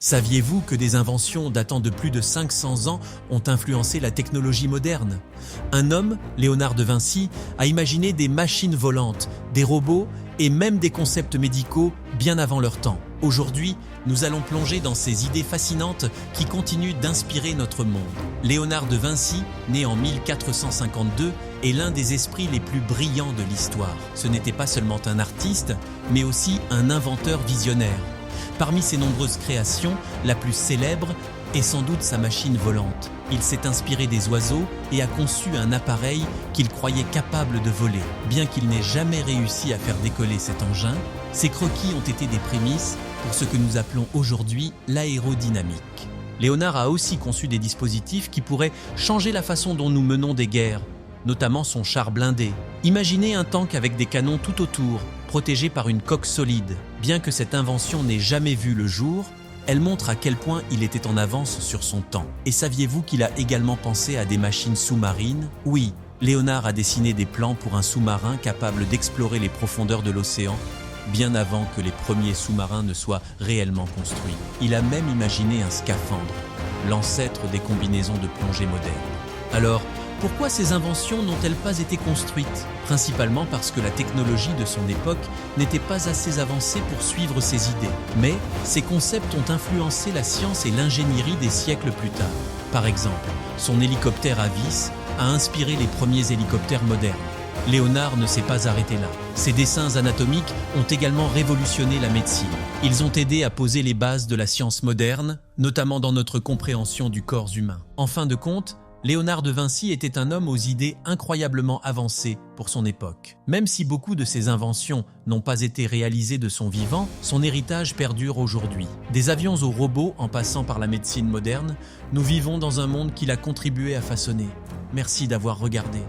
Saviez-vous que des inventions datant de plus de 500 ans ont influencé la technologie moderne? Un homme, Léonard de Vinci, a imaginé des machines volantes, des robots et même des concepts médicaux bien avant leur temps. Aujourd'hui, nous allons plonger dans ces idées fascinantes qui continuent d'inspirer notre monde. Léonard de Vinci, né en 1452, est l'un des esprits les plus brillants de l'histoire. Ce n'était pas seulement un artiste, mais aussi un inventeur visionnaire. Parmi ses nombreuses créations, la plus célèbre est sans doute sa machine volante. Il s'est inspiré des oiseaux et a conçu un appareil qu'il croyait capable de voler. Bien qu'il n'ait jamais réussi à faire décoller cet engin, ses croquis ont été des prémices pour ce que nous appelons aujourd'hui l'aérodynamique. Léonard a aussi conçu des dispositifs qui pourraient changer la façon dont nous menons des guerres, notamment son char blindé. Imaginez un tank avec des canons tout autour, protégé par une coque solide. Bien que cette invention n'ait jamais vu le jour, elle montre à quel point il était en avance sur son temps. Et saviez-vous qu'il a également pensé à des machines sous-marines? Oui, Léonard a dessiné des plans pour un sous-marin capable d'explorer les profondeurs de l'océan, bien avant que les premiers sous-marins ne soient réellement construits. Il a même imaginé un scaphandre, l'ancêtre des combinaisons de plongée modernes. Alors, pourquoi ces inventions n'ont-elles pas été construites? Principalement parce que la technologie de son époque n'était pas assez avancée pour suivre ses idées. Mais ces concepts ont influencé la science et l'ingénierie des siècles plus tard. Par exemple, son hélicoptère à vis a inspiré les premiers hélicoptères modernes. Léonard ne s'est pas arrêté là. Ses dessins anatomiques ont également révolutionné la médecine. Ils ont aidé à poser les bases de la science moderne, notamment dans notre compréhension du corps humain. En fin de compte, Léonard de Vinci était un homme aux idées incroyablement avancées pour son époque. Même si beaucoup de ses inventions n'ont pas été réalisées de son vivant, son héritage perdure aujourd'hui. Des avions aux robots en passant par la médecine moderne, nous vivons dans un monde qu'il a contribué à façonner. Merci d'avoir regardé.